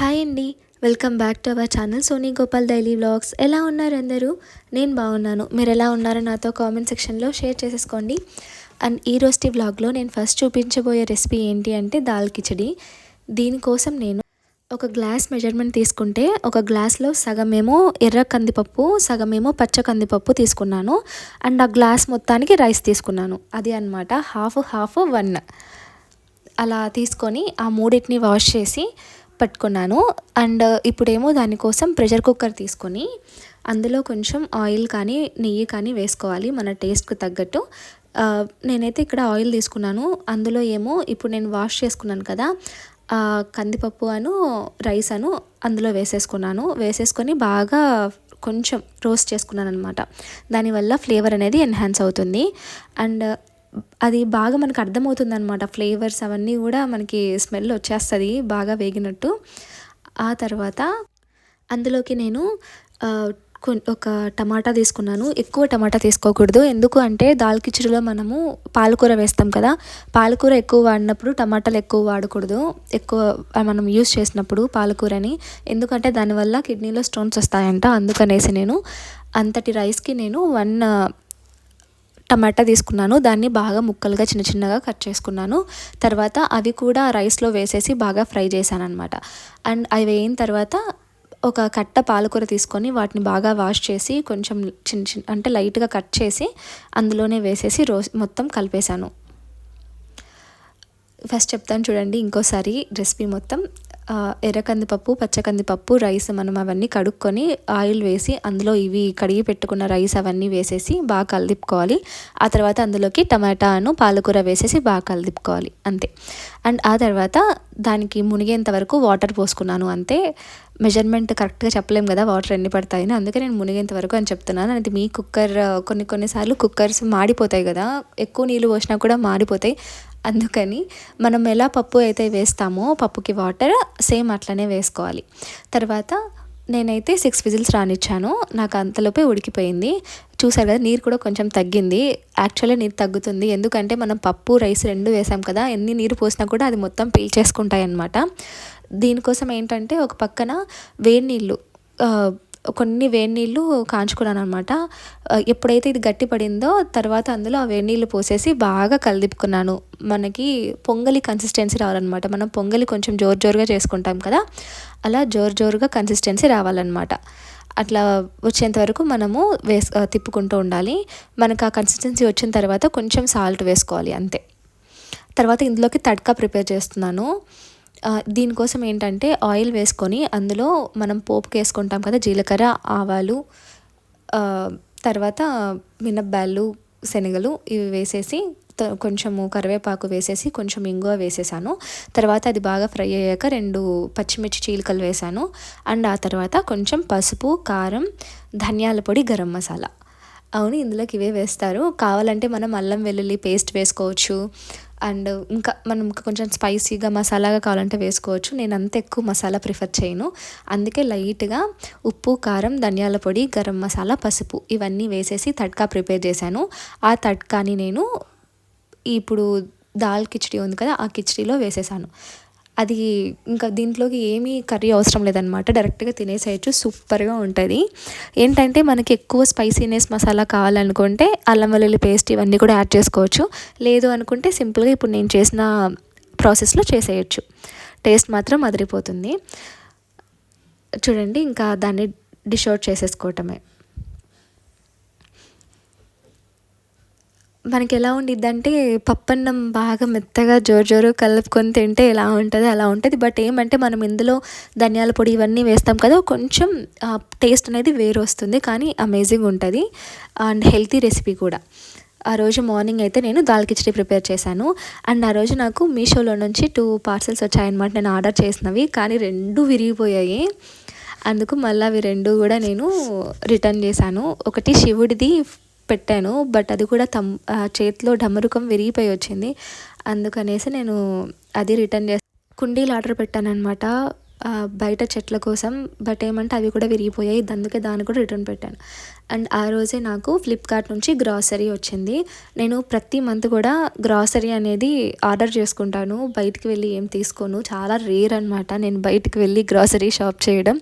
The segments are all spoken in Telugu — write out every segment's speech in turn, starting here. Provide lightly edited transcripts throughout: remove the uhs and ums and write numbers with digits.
హాయ్ అండి. Welcome back to our channel Soni Gopal daily vlogs. ఎలా ఉన్నారు అందరూ? నేను బాగున్నాను. మీరు ఎలా ఉన్నారో నాతో కామెంట్ సెక్షన్లో షేర్ చేసేసుకోండి. అండ్ ఈ రోజు వ్లాగ్లో నేను ఫస్ట్ చూపించబోయే రెసిపీ ఏంటి అంటే దాల్ కిచడి. దీనికోసం నేను ఒక గ్లాస్ మెజర్మెంట్ తీసుకుంటే ఒక గ్లాస్లో సగమేమో ఎర్ర కందిపప్పు, సగమేమో పచ్చ కందిపప్పు తీసుకున్నాను. అండ్ ఆ గ్లాస్ మొత్తానికి రైస్ తీసుకున్నాను. అది అన్నమాట, హాఫ్ హాఫ్ 1 అలా తీసుకొని ఆ మూడింటిని వాష్ చేసి పెట్టుకున్నాను. అండ్ ఇప్పుడేమో దానికోసం ప్రెషర్ కుక్కర్ తీసుకొని అందులో కొంచెం ఆయిల్ కానీ నెయ్యి కానీ వేసుకోవాలి మన టేస్ట్కి తగ్గట్టు. నేనైతే ఇక్కడ ఆయిల్ తీసుకున్నాను. అందులో ఏమో ఇప్పుడు నేను వాష్ చేసుకున్నాను కదా కందిపప్పు రైస్ అందులో వేసేసుకొని బాగా కొంచెం రోస్ట్ చేసుకున్నాను అనమాట. దానివల్ల ఫ్లేవర్ అనేది ఎన్హాన్స్ అవుతుంది. అండ్ అది బాగా మనకు అర్థమవుతుంది అనమాట. ఫ్లేవర్స్ అవన్నీ కూడా మనకి స్మెల్ వచ్చేస్తుంది బాగా వేగినట్టు. ఆ తర్వాత అందులోకి నేను ఒక టమాటా తీసుకున్నాను. ఎక్కువ టమాటా తీసుకోకూడదు, ఎందుకు అంటే దాల్ కిచడిలో మనము పాలకూర వేస్తాం కదా, పాలకూర ఎక్కువ వాడినప్పుడు టమాటాలు ఎక్కువ వాడకూడదు. ఎక్కువ మనం యూస్ చేసినప్పుడు పాలకూరని, ఎందుకంటే దానివల్ల కిడ్నీలో స్టోన్స్ వస్తాయంట. అందుకనేసి నేను అంతటి రైస్కి నేను 1 టమాటా తీసుకున్నాను. దాన్ని బాగా ముక్కలుగా చిన్న చిన్నగా కట్ చేసుకున్నాను. తర్వాత అవి కూడా రైస్లో వేసేసి బాగా ఫ్రై చేశాను అనమాట. అండ్ అవి వేయిన తర్వాత ఒక కట్ట పాలకూర తీసుకొని వాటిని బాగా వాష్ చేసి కొంచెం చిన్న అంటే లైట్గా కట్ చేసి అందులోనే వేసేసి మొత్తం కలిపేశాను. ఫస్ట్ చెప్తాను చూడండి ఇంకోసారి రెసిపీ మొత్తం. ఎర్ర కందిపప్పు, పచ్చ కందిపప్పు, రైస్ మనం అవన్నీ కడుక్కొని ఆయిల్ వేసి అందులో ఇవి కడిగి పెట్టుకున్న రైస్ అవన్నీ వేసేసి బాగా కలిదిప్పుకోవాలి. ఆ తర్వాత అందులోకి టమాటాను పాలకూర వేసేసి బాగా కలిదిప్పుకోవాలి అంతే. అండ్ ఆ తర్వాత దానికి మునిగేంత వరకు వాటర్ పోసుకున్నాను అంతే. మెజర్మెంట్ కరెక్ట్గా చెప్పలేము కదా వాటర్ ఎన్ని పడతాయని, అందుకే నేను మునిగేంత వరకు అని చెప్తున్నాను. అది మీ కుక్కర్, కొన్నిసార్లు కుక్కర్స్ మాడిపోతాయి కదా, ఎక్కువ నీళ్ళు పోసినా కూడా మాడిపోతాయి. అందుకని మనం ఎలా పప్పు అయితే వేస్తామో పప్పుకి వాటర్ సేమ్ అట్లనే వేసుకోవాలి. తర్వాత నేనైతే 6 విజిల్స్ రానిచ్చాను. నాకు అంతలోపే ఉడికిపోయింది. చూసారు కదా, నీరు కూడా కొంచెం తగ్గింది. యాక్చువల్లీ నీరు తగ్గుతుంది, ఎందుకంటే మనం పప్పు రైస్ 2 వేసాం కదా, ఎన్ని నీరు పోసినా కూడా అది మొత్తం పీల్చేసుకుంటాయి అన్నమాట. దీనికోసం ఏంటంటే ఒక పక్కన వేడి నీళ్ళు, కొన్ని వేడి నీళ్ళు కాంచుకున్నాను అనమాట. ఎప్పుడైతే ఇది గట్టి పడిందో తర్వాత అందులో ఆ వేడి నీళ్ళు పోసేసి బాగా కలిదిప్పుకున్నాను. మనకి పొంగలి కన్సిస్టెన్సీ రావాలన్నమాట. మనం పొంగలి కొంచెం జోరుగా చేసుకుంటాం కదా, అలా జోరుగా కన్సిస్టెన్సీ రావాలన్నమాట. అట్లా వచ్చేంత వరకు మనము తిప్పుకుంటూ ఉండాలి. మనకు ఆ కన్సిస్టెన్సీ వచ్చిన తర్వాత కొంచెం సాల్ట్ వేసుకోవాలి అంతే. తర్వాత ఇందులోకి తడ్కా ప్రిపేర్ చేస్తున్నాను. దీనికోసం ఏంటంటే ఆయిల్ వేసుకొని అందులో మనం పోపుకి వేసుకుంటాం కదా, జీలకర్ర, ఆవాలు, తర్వాత మినప్పాలు, శనగలు ఇవి వేసేసి కొంచెము కరివేపాకు వేసేసి కొంచెం ఇంగువ వేసేసాను. తర్వాత అది బాగా ఫ్రై అయ్యాక 2 పచ్చిమిర్చి చీలికలు వేసాను. అండ్ ఆ తర్వాత కొంచెం పసుపు, కారం, ధనియాల పొడి, గరం మసాలా. అవును, ఇందులోకి ఇవే వేస్తారు. కావాలంటే మనం అల్లం వెల్లుల్లి పేస్ట్ వేసుకోవచ్చు. అండ్ మనం కొంచెం స్పైసీగా మసాలాగా కావాలంటే వేసుకోవచ్చు. నేను అంత ఎక్కువ మసాలా ప్రిఫర్ చేయను, అందుకే లైట్గా ఉప్పు, కారం, ధనియాల పొడి, గరం మసాలా, పసుపు ఇవన్నీ వేసేసి తడ్కా ప్రిపేర్ చేశాను. ఆ తడ్కాని నేను ఇప్పుడు దాల్ కిచడి ఉంది కదా ఆ కిచడీలో వేసేసాను. అది ఇంకా దీంట్లోకి ఏమీ కర్రీ అవసరం లేదనమాట, డైరెక్ట్గా తినేసేయచ్చు. సూపర్గా ఉంటుంది. ఏంటంటే మనకి ఎక్కువ స్పైసీనెస్ మసాలా కావాలనుకుంటే అల్లం వెల్లుల్లి పేస్ట్ ఇవన్నీ కూడా యాడ్ చేసుకోవచ్చు. లేదు అనుకుంటే సింపుల్గా ఇప్పుడు నేను చేసిన ప్రాసెస్లో చేసేయచ్చు. టేస్ట్ మాత్రం అదిరిపోతుంది. చూడండి, ఇంకా దాన్ని డిష్ అవుట్ చేసేసుకోవటమే. మనకి ఎలా ఉండిద్దంటే పప్పన్నం బాగా మెత్తగా జోరు కలుపుకొని తింటే ఎలా ఉంటుందో అలా ఉంటుంది. బట్ ఏమంటే మనం ఇందులో ధనియాల పొడి ఇవన్నీ వేస్తాం కదా, కొంచెం టేస్ట్ అనేది వేరు వస్తుంది, కానీ అమేజింగ్ ఉంటుంది. అండ్ హెల్తీ రెసిపీ కూడా. ఆ రోజు మార్నింగ్ అయితే నేను దాల్ కిచడీ ప్రిపేర్ చేశాను. అండ్ ఆ రోజు నాకు మీషోలో నుంచి 2 పార్సల్స్ వచ్చాయన్నమాట నేను ఆర్డర్ చేసినవి, కానీ 2 విరిగిపోయాయి. అందుకు మళ్ళీ అవి 2 కూడా నేను రిటర్న్ చేశాను. ఒకటి శివుడిది పెట్టాను, బట్ అది కూడా చేతిలో డమరుకం విరిగిపోయి వచ్చింది. అందుకనేసి నేను అది రిటర్న్ కుండీలు ఆర్డర్ పెట్టాను అనమాట. బయట చెట్ల కోసం. బట్ ఏమంటే అవి కూడా విరిగిపోయాయి, అందుకే దాన్ని కూడా రిటర్న్ పెట్టాను. అండ్ ఆ రోజే నాకు ఫ్లిప్కార్ట్ నుంచి గ్రాసరీ వచ్చింది. నేను ప్రతి మంత్ కూడా గ్రాసరీ అనేది ఆర్డర్ చేసుకుంటాను, బయటికి వెళ్ళి ఏం తీసుకోను. చాలా రేర్ అనమాట నేను బయటికి వెళ్ళి గ్రాసరీ షాప్ చేయడం.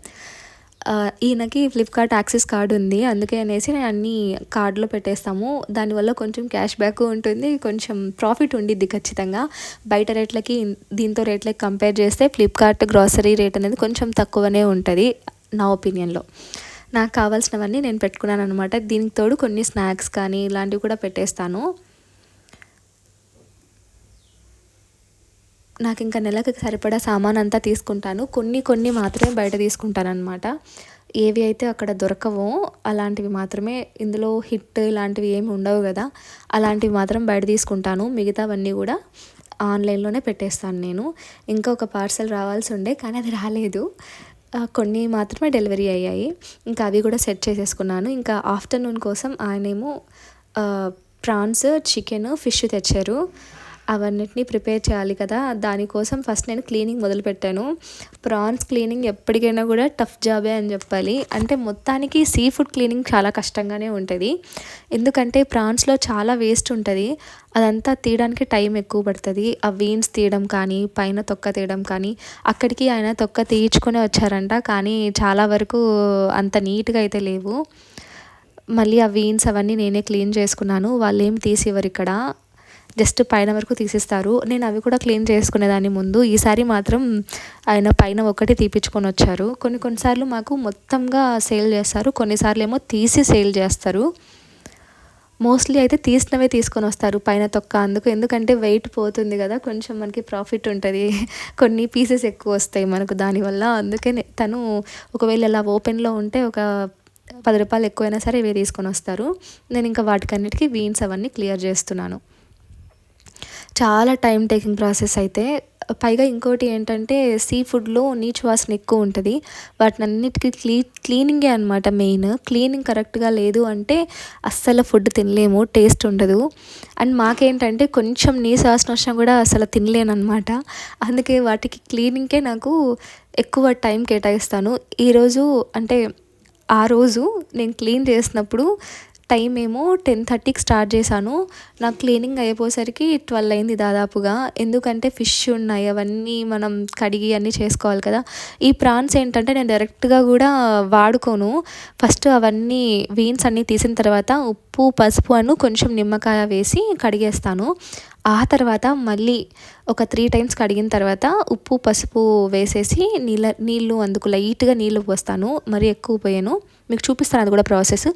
ఈయనకి ఫ్లిప్కార్ట్ యాక్సెస్ కార్డు ఉంది, అందుకే అనేసి నేను అన్నీ కార్డులో పెట్టేస్తాము. దానివల్ల కొంచెం క్యాష్ బ్యాక్ ఉంటుంది, కొంచెం ప్రాఫిట్ ఉండిద్ది ఖచ్చితంగా. బయట రేట్లకి దీంతో రేట్లకి కంపేర్ చేస్తే ఫ్లిప్కార్ట్ గ్రాసరీ రేట్ అనేది కొంచెం తక్కువనే ఉంటుంది నా ఒపీనియన్లో. నాకు కావాల్సినవన్నీ నేను పెట్టుకున్నాను అనమాట. దీనికి తోడు కొన్ని స్నాక్స్ కానీ ఇలాంటివి కూడా పెట్టేస్తాను. నాకు ఇంకా నెలకు సరిపడా సామాన్ అంతా తీసుకుంటాను, కొన్ని మాత్రమే బయట తీసుకుంటాను అనమాట. ఏవి అయితే అక్కడ దొరకవో అలాంటివి మాత్రమే, ఇందులో హిట్ ఇలాంటివి ఏమి ఉండవు కదా, అలాంటివి మాత్రం బయట తీసుకుంటాను. మిగతావన్నీ కూడా ఆన్లైన్లోనే పెట్టేస్తాను నేను. ఇంకా ఒక పార్సల్ రావాల్సి ఉండే కానీ అది రాలేదు, కొన్ని మాత్రమే డెలివరీ అయ్యాయి. ఇంకా అవి కూడా సెట్ చేసేసుకున్నాను. ఇంకా ఆఫ్టర్నూన్ కోసం ఆయనేమో ప్రాన్స్, చికెన్, ఫిష్ తెచ్చారు. అవన్నిటిని ప్రిపేర్ చేయాలి కదా, దానికోసం ఫస్ట్ నేను క్లీనింగ్ మొదలుపెట్టాను. ప్రాన్స్ క్లీనింగ్ ఎప్పటికైనా కూడా టఫ్ జాబే అని చెప్పాలి. అంటే మొత్తానికి సీ ఫుడ్ క్లీనింగ్ చాలా కష్టంగానే ఉంటుంది, ఎందుకంటే ప్రాన్స్లో చాలా వేస్ట్ ఉంటుంది. అదంతా తీయడానికి టైం ఎక్కువ పడుతుంది. ఆ వీన్స్ తీయడం కానీ, పైన తొక్క తీయడం కానీ, అక్కడికి ఆయన తొక్క తీయించుకొని వచ్చారంట, కానీ చాలా వరకు అంత నీట్గా అయితే లేవు. మళ్ళీ ఆ వీన్స్ అవన్నీ నేనే క్లీన్ చేసుకున్నాను. వాళ్ళు ఏం తీసివ్వరు ఇక్కడ, జస్ట్ పైన వరకు తీసిస్తారు. నేను అవి కూడా క్లీన్ చేసుకునేదాన్ని ముందు. ఈసారి మాత్రం ఆయన పైన ఒకటి తీపించుకొని వచ్చారు. కొన్నిసార్లు మాకు మొత్తంగా సేల్ చేస్తారు, కొన్నిసార్లు ఏమో తీసి సేల్ చేస్తారు. మోస్ట్లీ అయితే తీసినవే తీసుకొని వస్తారు పైన తొక్క, ఎందుకంటే వెయిట్ పోతుంది కదా, కొంచెం మనకి ప్రాఫిట్ ఉంటుంది, కొన్ని పీసెస్ ఎక్కువ వస్తాయి మనకు దానివల్ల. అందుకే తను ఒకవేళ ఇలా ఓపెన్లో ఉంటే ఒక 10 రూపాయలు ఎక్కువైనా సరే ఇవే తీసుకొని వస్తారు. నేను ఇంకా వాటికన్నిటికీ వీన్స్ అవన్నీ క్లియర్ చేస్తున్నాను. చాలా టైం టేకింగ్ ప్రాసెస్ అయితే. పైగా ఇంకోటి ఏంటంటే సీ ఫుడ్లో నీచు వాసన ఎక్కువ ఉంటుంది. వాటినన్నిటికీ క్లీనింగే అనమాట మెయిన్. క్లీనింగ్ కరెక్ట్గా లేదు అంటే అస్సలు ఫుడ్ తినలేము, టేస్ట్ ఉండదు. అండ్ మాకేంటంటే కొంచెం నీసు వాసన వచ్చినా కూడా అసలు తినలేను అనమాట. అందుకే వాటికి క్లీనింగ్కే నాకు ఎక్కువ టైం కేటాయిస్తాను. ఈరోజు అంటే ఆ రోజు నేను క్లీన్ చేసినప్పుడు టైం ఏమో 10:30కి స్టార్ట్ చేశాను. నాకు క్లీనింగ్ అయిపోయేసరికి 12 అయింది దాదాపుగా. ఎందుకంటే ఫిష్ ఉన్నాయి, అవన్నీ మనం కడిగి అన్నీ చేసుకోవాలి కదా. ఈ ప్రాన్స్ ఏంటంటే నేను డైరెక్ట్గా కూడా వాడుకోను. ఫస్ట్ అవన్నీ వీన్స్ అన్నీ తీసిన తర్వాత ఉప్పు, పసుపు కొంచెం నిమ్మకాయ వేసి కడిగేస్తాను. ఆ తర్వాత మళ్ళీ ఒక 3 టైమ్స్ కడిగిన తర్వాత ఉప్పు, పసుపు వేసేసి నీళ్ళు అందుకు లైట్గా నీళ్ళు పోస్తాను, మరీ ఎక్కువ పోయాను. మీకు చూపిస్తాను అది కూడా ప్రాసెస్.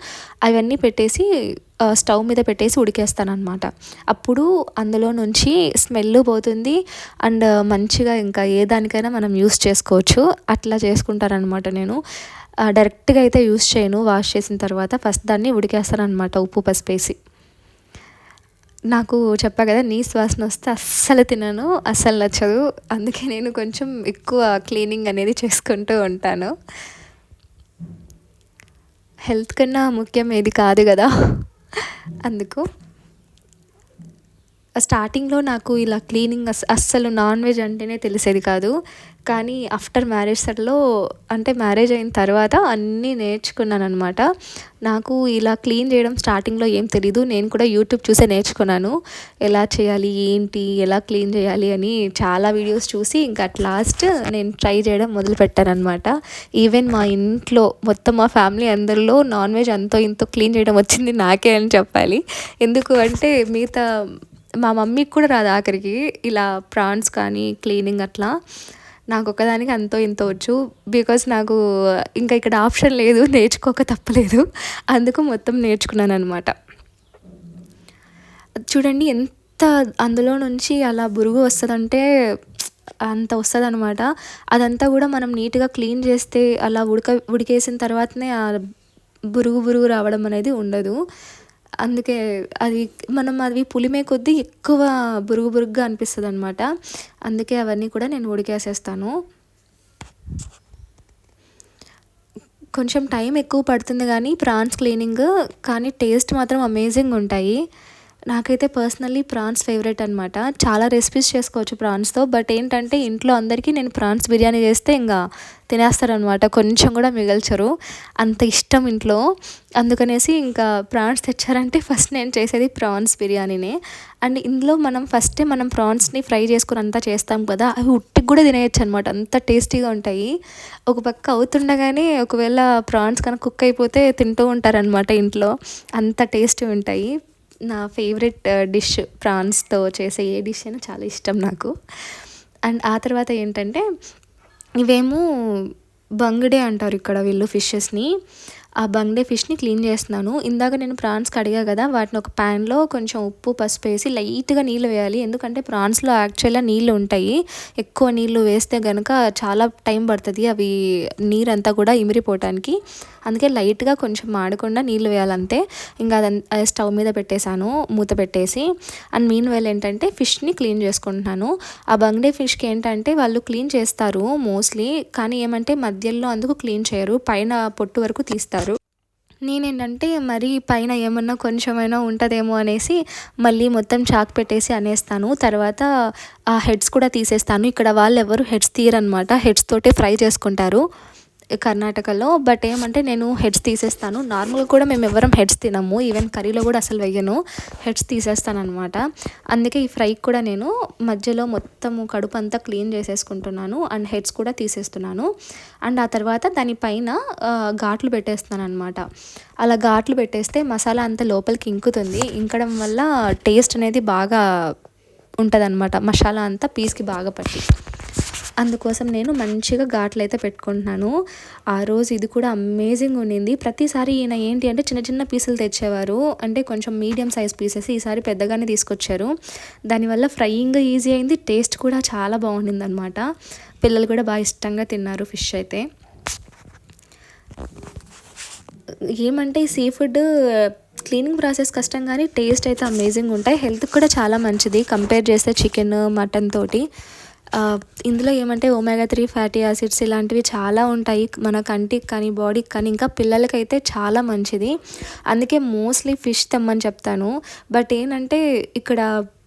అవన్నీ పెట్టేసి స్టవ్ మీద పెట్టేసి ఉడికేస్తాను అనమాట. అప్పుడు అందులో నుంచి స్మెల్ పోతుంది అండ్ మంచిగా ఇంకా ఏ దానికైనా మనం యూస్ చేసుకోవచ్చు. అట్లా చేసుకుంటారనమాట. నేను డైరెక్ట్గా అయితే యూస్ చేయను. వాష్ చేసిన తర్వాత ఫస్ట్ దాన్ని ఉడికేస్తాను అనమాట ఉప్పు, పసుపు వేసి. నాకు చెప్పా కదా నీసు వాసన వస్తే అస్సలు తినను, అస్సలు నచ్చదు. అందుకే నేను కొంచెం ఎక్కువ క్లీనింగ్ అనేది చేసుకుంటూ ఉంటాను. హెల్త్ కన్నా ముఖ్యం ఏది కాదు కదా, అందుకు. స్టార్టింగ్లో నాకు ఇలా క్లీనింగ్ అస్సలు నాన్ వెజ్ అంటేనే తెలిసేది కాదు. కానీ ఆఫ్టర్ మ్యారేజ్లో అంటే మ్యారేజ్ అయిన తర్వాత అన్నీ నేర్చుకున్నాను అనమాట. నాకు ఇలా క్లీన్ చేయడం స్టార్టింగ్లో ఏం తెలీదు. నేను కూడా యూట్యూబ్ చూసే నేర్చుకున్నాను, ఎలా చేయాలి ఏంటి, ఎలా క్లీన్ చేయాలి అని చాలా వీడియోస్ చూసి ఇంకా అట్ లాస్ట్ నేను ట్రై చేయడం మొదలుపెట్టాను అనమాట. ఈవెన్ మా ఇంట్లో మొత్తం మా ఫ్యామిలీ అందరిలో నాన్ వెజ్ అంతో ఇంతో క్లీన్ చేయడం వచ్చింది నాకే అని చెప్పాలి. ఎందుకు అంటే మిగతా మా మమ్మీకి కూడా రాదు ఆఖరికి ఇలా ప్రాన్స్ కానీ క్లీనింగ్ అట్లా. నాకు ఒక్కదానికి అంతో ఇంతో వచ్చు. బికాస్ నాకు ఇంకా ఇక్కడ ఆప్షన్ లేదు, నేర్చుకోక తప్పలేదు. అందుకు మొత్తం నేర్చుకున్నాను అనమాట. చూడండి ఎంత అందులో నుంచి అలా బురుగు వస్తుందంటే అంత వస్తుంది అనమాట. అదంతా కూడా మనం నీట్గా క్లీన్ చేస్తే అలా ఉడికేసిన తర్వాతనే ఆ బురుగు రావడం అనేది ఉండదు. అందుకే అవి పులిమే కొద్దీ ఎక్కువ బురుగుగా అనిపిస్తుంది అనమాట. అందుకే అవన్నీ కూడా నేను ఉడికేసేస్తాను. కొంచెం టైం ఎక్కువ పడుతుంది కానీ ప్రాన్స్ క్లీనింగ్, కానీ టేస్ట్ మాత్రం అమేజింగ్ ఉంటాయి. నాకైతే పర్సనల్లీ ప్రాన్స్ ఫేవరెట్ అనమాట. చాలా రెసిపీస్ చేసుకోవచ్చు ప్రాన్స్‌తో. బట్ ఏంటంటే ఇంట్లో అందరికీ నేను ప్రాన్స్ బిర్యానీ చేస్తే ఇంగా తినేస్తారనమాట. కొంచెం కూడా మిగల్చరు. అంత ఇష్టం ఇంట్లో. అందుకనేసి ఇంకా ప్రాన్స్ తెచ్చారంటే ఫస్ట్ నేను చేసేది ప్రాన్స్ బిర్యానీనే. అండ్ ఇందులో మనం ప్రాన్స్‌ని ఫ్రై చేసుకొని అంతా చేస్తాం కదా! అవి ఉట్టికి కూడా తినేయొచ్చనమాట. అంత టేస్టీగా ఉంటాయి. ఒక పక్క అవుతుండగానే ఒకవేళ ప్రాన్స్ కనుక కుక్ అయిపోతే తింటూ ఉంటారనమాట ఇంట్లో. అంత టేస్టీ ఉంటాయి. నా ఫేవరెట్ డిష్ ప్రాన్స్‌తో చేసే ఏ డిష్ అయినా చాలా ఇష్టం నాకు. అండ్ ఆ తర్వాత ఏంటంటే ఇవేమో బంగ్డే అంటారు ఇక్కడ వీళ్ళు ఫిషెస్‌ని. ఆ బంగ్డే ఫిష్‌ని క్లీన్ చేస్తున్నాను. ఇందాక నేను ప్రాన్స్ కడిగా కదా! వాటిని ఒక ప్యాన్‌లో కొంచెం ఉప్పు, పసుపు వేసి లైట్‌గా నీళ్ళు వేయాలి. ఎందుకంటే ప్రాన్స్‌లో యాక్చువల్‌గా నీళ్ళు ఉంటాయి. ఎక్కువ నీళ్ళు వేస్తే గనుక చాలా టైం పడుతది అవి నీరంతా కూడా ఇమిరిపోవటానికి. అందుకే లైట్‌గా కొంచెం మాడకుండా నీళ్ళు వేయాలంతే. ఇంకా అది స్టవ్ మీద పెట్టేశాను మూత పెట్టేసి. అండ్ మీన్ వైల్ ఏంటంటే ఫిష్‌ని క్లీన్ చేసుకుంటున్నాను. ఆ బంగ్డే ఫిష్‌కి ఏంటంటే వాళ్ళు క్లీన్ చేస్తారు మోస్ట్లీ. కానీ ఏమంటే మధ్యలో అందుకు క్లీన్ చేయరు. పైన పొట్టు వరకు తీస్తారు. నేనేంటంటే మరీ పైన ఏమన్నా కొంచెమైనా ఉంటదేమో అనేసి మళ్ళీ మొత్తం చాకు పెట్టేసి అనేస్తాను. తర్వాత ఆ హెడ్స్ కూడా తీసేస్తాను. ఇక్కడ వాళ్ళెవరు హెడ్స్ తీయరనమాట. హెడ్స్ తోటే ఫ్రై చేసుకుంటారు కర్ణాటకలో. బట్ ఏమంటే నేను హెడ్స్ తీసేస్తాను. నార్మల్గా కూడా మేము ఎవ్వరం హెడ్స్ తినము. ఈవెన్ కర్రీలో కూడా అసలు వెయ్యను. హెడ్స్ తీసేస్తానమాట. అందుకే ఈ ఫ్రైకి కూడా నేను మధ్యలో మొత్తము కడుపు అంతా క్లీన్ చేసేసుకుంటున్నాను. అండ్ హెడ్స్ కూడా తీసేస్తున్నాను. అండ్ ఆ తర్వాత దానిపైన ఘాట్లు పెట్టేస్తానమాట. అలా ఘాట్లు పెట్టేస్తే మసాలా అంతా లోపలికి ఇంకుతుంది. ఇంకడం వల్ల టేస్ట్ అనేది బాగా ఉంటుందన్నమాట. మసాలా అంతా పీస్కి బాగా పట్టి. అందుకోసం నేను మంచిగా ఘాట్లు అయితే పెట్టుకుంటున్నాను. ఆ రోజు ఇది కూడా అమేజింగ్ ఉండింది. ప్రతిసారి ఈయన ఏంటి అంటే చిన్న చిన్న పీసులు తెచ్చేవారు. అంటే కొంచెం మీడియం సైజ్ పీసెస్. ఈసారి పెద్దగానే తీసుకొచ్చారు. దానివల్ల ఫ్రైయింగ్ ఈజీ అయింది. టేస్ట్ కూడా చాలా బాగుండిందనమాట. పిల్లలు కూడా బాగా ఇష్టంగా తిన్నారు ఫిష్ అయితే. ఏమంటే ఈ సీ ఫుడ్ క్లీనింగ్ ప్రాసెస్ కష్టం కానీ టేస్ట్ అయితే అమేజింగ్ ఉంటాయి. హెల్త్కి కూడా చాలా మంచిది కంపేర్ చేస్తే చికెన్, మటన్ తోటి. ఇందులో ఏమంటే ఒమేగా 3 ఫ్యాటీ యాసిడ్స్ ఇలాంటివి చాలా ఉంటాయి. మన కంటికి కానీ, బాడీకి కానీ, ఇంకా పిల్లలకైతే చాలా మంచిది. అందుకే మోస్ట్లీ ఫిష్ తెమ్మని చెప్తాను. బట్ ఏంటంటే ఇక్కడ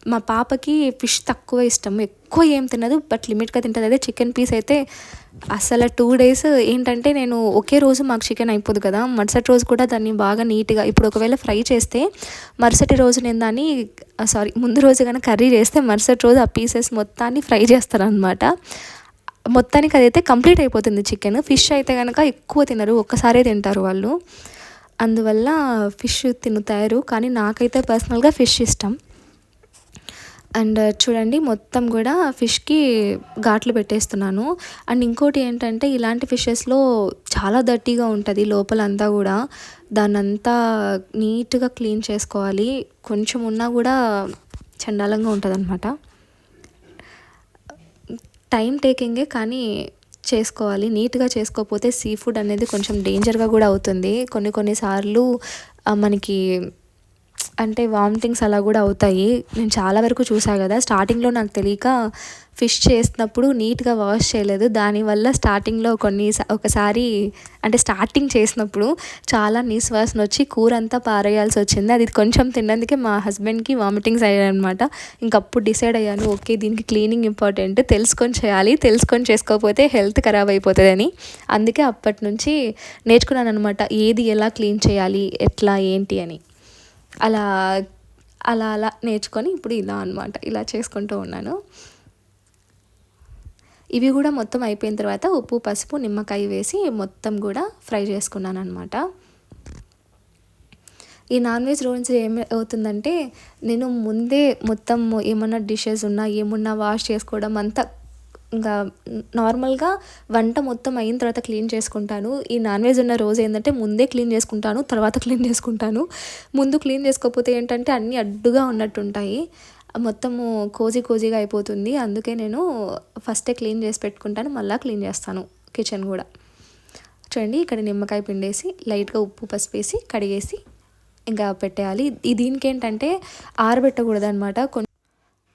మా పాపకి ఫిష్ తక్కువ ఇష్టం. ఎక్కువ ఏం తినదు. బట్ లిమిట్గా తింటుంది. అదే చికెన్ పీస్ అయితే అసలు 2 days ఏంటంటే నేను ఒకే రోజు మాకు చికెన్ అయిపోదు కదా! మరుసటి రోజు కూడా దాన్ని బాగా నీట్‌గా ఇప్పుడు ఒకవేళ ఫ్రై చేస్తే మరుసటి రోజు నేను దాన్ని ముందు రోజు కనుక కర్రీ చేస్తే మరుసటి రోజు ఆ పీసెస్ మొత్తాన్ని ఫ్రై చేస్తారనమాట. మొత్తానికి అదైతే కంప్లీట్ అయిపోతుంది చికెన్. ఫిష్ అయితే కనుక ఎక్కువ తినరు. ఒక్కసారే తింటారు వాళ్ళు. అందువల్ల ఫిష్ తినుతారు. కానీ నాకైతే పర్సనల్గా ఫిష్ ఇష్టం. అండ్ చూడండి మొత్తం కూడా ఫిష్‌కి ఘాట్లు పెట్టేస్తున్నాను. అండ్ ఇంకోటి ఏంటంటే ఇలాంటి ఫిషెస్‌లో చాలా డర్టీగా ఉంటుంది లోపలంతా కూడా. దాన్నంతా నీట్‌గా క్లీన్ చేసుకోవాలి. కొంచెం ఉన్నా కూడా చండాలంగా ఉంటదనమాట. టైం టేకింగే కానీ చేసుకోవాలి. నీట్‌గా చేసుకోకపోతే సీ ఫుడ్ అనేది కొంచెం డేంజర్‌గా కూడా అవుతుంది. కొన్ని సార్లు మనకి అంటే వామిటింగ్స్ అలా కూడా అవుతాయి. నేను చాలా వరకు చూసా కదా! స్టార్టింగ్‌లో నాకు తెలియక ఫిష్ చేసినప్పుడు నీట్‌గా వాష్ చేయలేదు. దానివల్ల స్టార్టింగ్‌లో ఒకసారి అంటే స్టార్టింగ్ చేసినప్పుడు చాలా నీసు వాసన వచ్చి కూర అంతా పారేయాల్సి వచ్చింది. అది కొంచెం తిన్నందుకే మా హస్బెండ్‌కి వామిటింగ్స్ అయ్యాయనమాట. ఇంకప్పుడు డిసైడ్ అయ్యాను. ఓకే దీనికి క్లీనింగ్ ఇంపార్టెంట్. తెలుసుకొని చేయాలి. తెలుసుకొని చేసుకోకపోతే హెల్త్ ఖరాబ్ అయిపోతుందని. అందుకే అప్పటి నుంచి నేర్చుకున్నాననమాట. ఏది ఎలా క్లీన్ చేయాలి, ఎట్లా ఏంటి అని. అలా అలా నేర్చుకొని ఇప్పుడు ఇలా అనమాట. ఇలా చేసుకుంటూ ఉన్నాను. ఇవి కూడా మొత్తం అయిపోయిన తర్వాత ఉప్పు, పసుపు, నిమ్మకాయ వేసి మొత్తం కూడా ఫ్రై చేసుకున్నానమాట. ఈ నాన్ వెజ్ రోజు ఏమవుతుందంటే నేను ముందే మొత్తం ఏమన్నా డిషెస్ ఉన్నా ఏమున్నా వాష్ చేసుకోవడం అంతా ఇంకా నార్మల్గా వంట మొత్తం అయిన తర్వాత క్లీన్ చేసుకుంటాను. ఈ నాన్ వెజ్ ఉన్న రోజు ఏంటంటే ముందే క్లీన్ చేసుకుంటాను. తర్వాత క్లీన్ చేసుకుంటాను. ముందు క్లీన్ చేసుకోకపోతే ఏంటంటే అన్నీ అడ్డుగా ఉన్నట్టుంటాయి. మొత్తము కోజీగా అయిపోతుంది. అందుకే నేను ఫస్టే క్లీన్ చేసి పెట్టుకుంటాను. మళ్ళీ క్లీన్ చేస్తాను కిచెన్ కూడా. చూడండి ఇక్కడ నిమ్మకాయ పిండేసి లైట్గా ఉప్పు, పసుపు వేసి కడిగేసి ఇంకా పెట్టేయాలి. దీనికి ఏంటంటే ఆరబెట్టకూడదు అనమాట.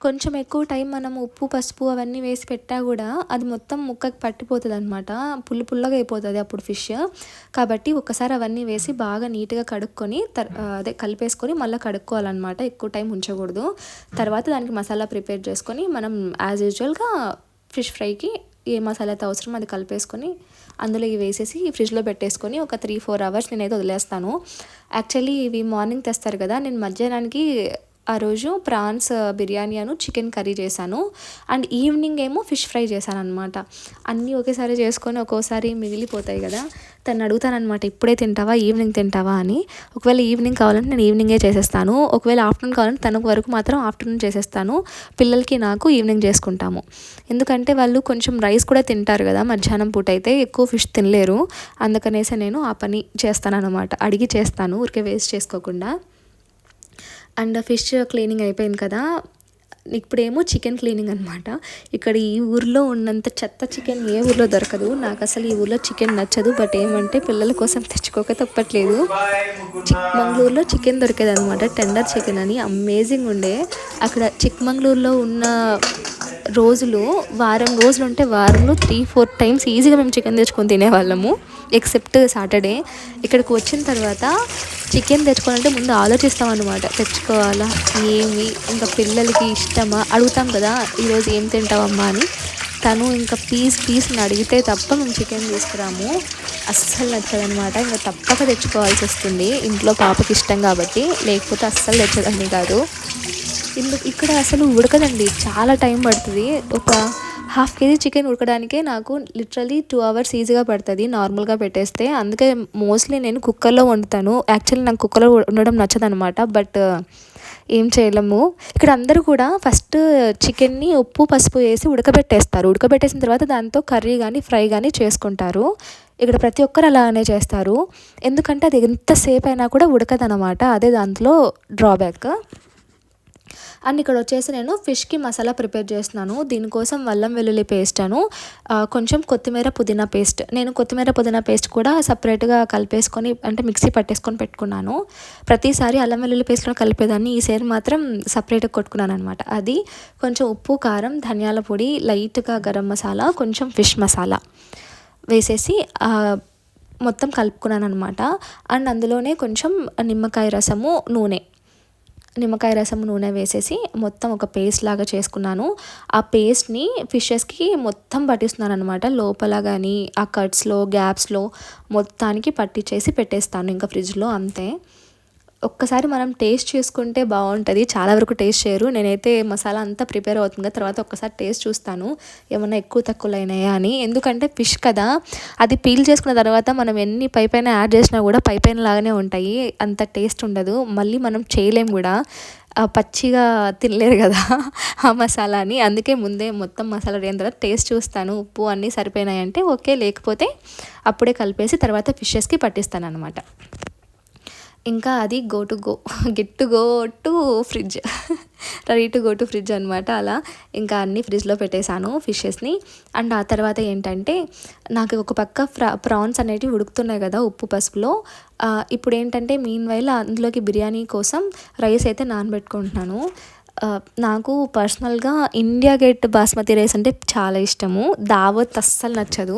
కొంచెం ఎక్కువ టైం మనం ఉప్పు పసుపు అవన్నీ వేసి పెట్టా కూడా అది మొత్తం ముక్కకి పట్టిపోతుంది అనమాట, పుల్లగా అయిపోతుంది అప్పుడు ఫిష్. కాబట్టి ఒకసారి అవన్నీ వేసి బాగా నీట్గా కడుక్కొని అదే కలిపేసుకొని మళ్ళీ కడుక్కోవాలన్నమాట, ఎక్కువ టైం ఉంచకూడదు. తర్వాత దానికి మసాలా ప్రిపేర్ చేసుకొని మనం యాజ్ యూజువల్గా ఫిష్ ఫ్రైకి ఏ మసాలా అయితే అవసరం అది కలిపేసుకొని అందులో ఇవి వేసేసి ఫ్రిడ్జ్లో పెట్టేసుకొని ఒక 3-4 అవర్స్ నేనైతే వదిలేస్తాను. యాక్చువల్లీ ఇవి మార్నింగ్ తెస్తారు కదా, నేను మధ్యాహ్నానికి ఆ రోజు ప్రాన్స్ బిర్యానీ చికెన్ కర్రీ చేశాను, అండ్ ఈవినింగ్ ఏమో ఫిష్ ఫ్రై చేశాను అనమాట. అన్నీ ఒకేసారి చేసుకొని ఒక్కోసారి మిగిలిపోతాయి కదా, తను అడుగుతానమాట ఇప్పుడే తింటావా ఈవినింగ్ తింటావా అని. ఒకవేళ ఈవినింగ్ కావాలంటే నేను ఈవినింగే చేసేస్తాను, ఒకవేళ ఆఫ్టర్నూన్ కావాలంటే తనకు వరకు మాత్రం ఆఫ్టర్నూన్ చేసేస్తాను, పిల్లలకి నాకు ఈవినింగ్ చేసుకుంటాము. ఎందుకంటే వాళ్ళు కొంచెం రైస్ కూడా తింటారు కదా మధ్యాహ్నం పూట, అయితే ఎక్కువ ఫిష్ తినలేరు, అందుకనేసి నేను ఆ పని చేస్తాను అనమాట, అడిగి చేస్తాను ఊరికే వేస్ట్ చేసుకోకుండా. అండ్ ఫిష్ క్లీనింగ్ అయిపోయింది కదా, ఇప్పుడేమో చికెన్ క్లీనింగ్ అనమాట. ఇక్కడ ఈ ఊర్లో ఉన్నంత చెత్త చికెన్ ఏ ఊర్లో దొరకదు, నాకు అసలు ఈ ఊర్లో చికెన్ నచ్చదు. బట్ ఏమంటే పిల్లల కోసం తెచ్చుకోక తప్పట్లేదు. చిక్మంగళూరులో చికెన్ దొరికేది అనమాట, టెండర్ చికెన్ అని, అమేజింగ్ ఉండే. అక్కడ చిక్మంగళూరులో ఉన్న వారం రోజులు ఉంటే వారంలో 3-4 టైమ్స్ ఈజీగా మేము చికెన్ తెచ్చుకొని తినేవాళ్ళము, ఎక్సెప్ట్ సాటర్డే. ఇక్కడికి వచ్చిన తర్వాత చికెన్ తెచ్చుకోవాలంటే ముందు ఆలోచిస్తాం అనమాట, తెచ్చుకోవాలా ఏమి, ఇంకా పిల్లలకి ఇష్టమా అడుగుతాం కదా, ఈరోజు ఏం తింటావమ్మా అని. తను ఇంకా పీస్ని అడిగితే తప్ప మేము చికెన్ తీసుకురాము, అస్సలు నచ్చదనమాట. ఇంకా తప్పక తెచ్చుకోవాల్సి వస్తుంది, ఇంట్లో పాపకి ఇష్టం కాబట్టి, లేకపోతే అస్సలు తెచ్చదండి కాదు. ఇక్కడ అసలు ఉడకదండి, చాలా టైం పడుతుంది. ఒక 1/2 kg చికెన్ ఉడకడానికే నాకు లిటరలీ 2 hours ఈజీగా పడుతుంది నార్మల్గా పెట్టేస్తే. అందుకే మోస్ట్లీ నేను కుక్కర్లో వండుతాను. యాక్చువల్లీ నాకు కుక్కర్లో ఉండడం నచ్చదనమాట, బట్ ఏం చేయలేము. ఇక్కడ అందరూ కూడా ఫస్ట్ చికెన్ని ఉప్పు పసుపు వేసి ఉడకబెట్టేస్తారు, ఉడకబెట్టేసిన తర్వాత దాంతో కర్రీ కానీ ఫ్రై కానీ చేసుకుంటారు. ఇక్కడ ప్రతి ఒక్కరు అలానే చేస్తారు, ఎందుకంటే అది ఎంతసేపు అయినా కూడా ఉడకదనమాట, అదే దాంట్లో డ్రాబ్యాక్. అండ్ ఇక్కడ వచ్చేసి నేను ఫిష్కి మసాలా ప్రిపేర్ చేస్తున్నాను. దీనికోసం అల్లం వెల్లుల్లి పేస్ట్ కొంచెం కొత్తిమీర పుదీనా పేస్ట్, నేను కొత్తిమీర పుదీనా పేస్ట్ కూడా సపరేట్గా కలిపేసుకొని అంటే మిక్సీ పట్టేసుకొని పెట్టుకున్నాను. ప్రతిసారి అల్లం వెల్లుల్లి పేస్ట్లో కలిపేదాన్ని, ఈసారి మాత్రం సపరేట్గా కొట్టుకున్నాను అనమాట. అది కొంచెం ఉప్పు కారం ధనియాల పొడి లైట్గా గరం మసాలా కొంచెం ఫిష్ మసాలా వేసేసి మొత్తం కలుపుకున్నాను అనమాట. అండ్ అందులోనే కొంచెం నిమ్మకాయ రసం నూనె వేసేసి మొత్తం ఒక పేస్ట్ లాగా చేసుకున్నాను. ఆ పేస్ట్ని ఫిషెస్కి మొత్తం పట్టిస్తున్నాను అనమాట, లోపల కానీ ఆ కట్స్లో గ్యాప్స్లో మొత్తానికి పట్టించేసి పెట్టేస్తాను ఇంకా ఫ్రిడ్జ్లో, అంతే. ఒక్కసారి మనం టేస్ట్ చేసుకుంటే బాగుంటుంది, చాలా వరకు టేస్ట్ చేయరు. నేనైతే మసాలా అంతా ప్రిపేర్ అవుతుంది కదా, తర్వాత ఒక్కసారి టేస్ట్ చూస్తాను ఏమన్నా ఎక్కువ తక్కువలు అయినాయా అని. ఎందుకంటే ఫిష్ కదా, అది పీల్ చేసుకున్న తర్వాత మనం ఎన్ని పైన యాడ్ చేసినా కూడా పైన లాగానే ఉంటాయి, అంత టేస్ట్ ఉండదు. మళ్ళీ మనం చేయలేం కూడా, పచ్చిగా తినలేరు కదా ఆ మసాలాని. అందుకే ముందే మొత్తం మసాలా అయిన తర్వాత టేస్ట్ చూస్తాను, ఉప్పు అన్నీ సరిపోయినాయంటే ఓకే, లేకపోతే అప్పుడే కలిపేసి తర్వాత ఫిషెస్కి పట్టిస్తాను అనమాట. ఇంకా అది get to go to fridge ready to go to fridge అనమాట. అలా ఇంకా అన్నీ ఫ్రిడ్జ్లో పెట్టేశాను ఫిషెస్ని. అండ్ ఆ తర్వాత ఏంటంటే నాకు ఒక పక్క ప్రాన్స్ అనేటివి ఉడుకుతున్నాయి కదా ఉప్పు పసుపులో. ఇప్పుడు ఏంటంటే మీన్ వైల్ అందులోకి బిర్యానీ కోసం రైస్ అయితే నానబెట్టుకుంటున్నాను. నాకు పర్సనల్గా ఇండియా గేట్ బాస్మతి రైస్ అంటే చాలా ఇష్టము, దావత్ అస్సలు నచ్చదు.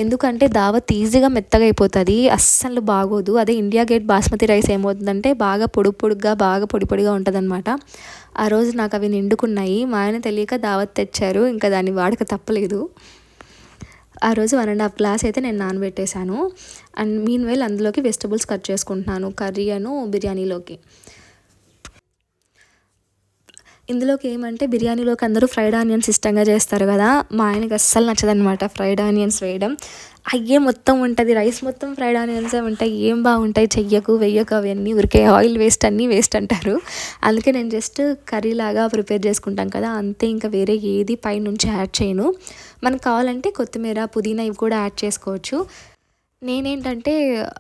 ఎందుకంటే దావత్ ఈజీగా మెత్తగా అయిపోతుంది, అస్సలు బాగోదు. అదే ఇండియా గేట్ బాస్మతి రైస్ ఏమవుతుందంటే బాగా పొడిగా బాగా పొడిగా ఉంటుంది అనమాట. ఆ రోజు నాకు అవి నిండుకున్నాయి, మా ఆయన తెలియక దావత్ తెచ్చారు, ఇంకా దాన్ని వాడక తప్పలేదు. ఆ రోజు 1.5 గ్లాస్ అయితే నేను నానబెట్టేశాను. అండ్ మీన్ వైల్ అందులోకి వెజిటబుల్స్ కట్ చేసుకుంటున్నాను కర్రీ బిర్యానీలోకి. ఇందులోకి ఏమంటే బిర్యానీలోకి అందరూ ఫ్రైడ్ ఆనియన్స్ ఇష్టంగా చేస్తారు కదా, మా ఆయనకి అస్సలు నచ్చదనమాట ఫ్రైడ్ ఆనియన్స్ వేయడం. అయ్యే మొత్తం ఉంటుంది, రైస్ మొత్తం ఫ్రైడ్ ఆనియన్సే ఉంటాయి, ఏం బాగుంటాయి, వెయ్యకు అవన్నీ ఊరికే ఆయిల్ వేస్ట్ అన్నీ వేస్ట్ అంటారు. అందుకే నేను జస్ట్ కర్రీ లాగా ప్రిపేర్ చేసుకుంటాం కదా అంతే, ఇంకా వేరే ఏది పైనుంచి యాడ్ చేయను. మనకు కావాలంటే కొత్తిమీర పుదీనా ఇవి కూడా యాడ్ చేసుకోవచ్చు. నేనేంటంటే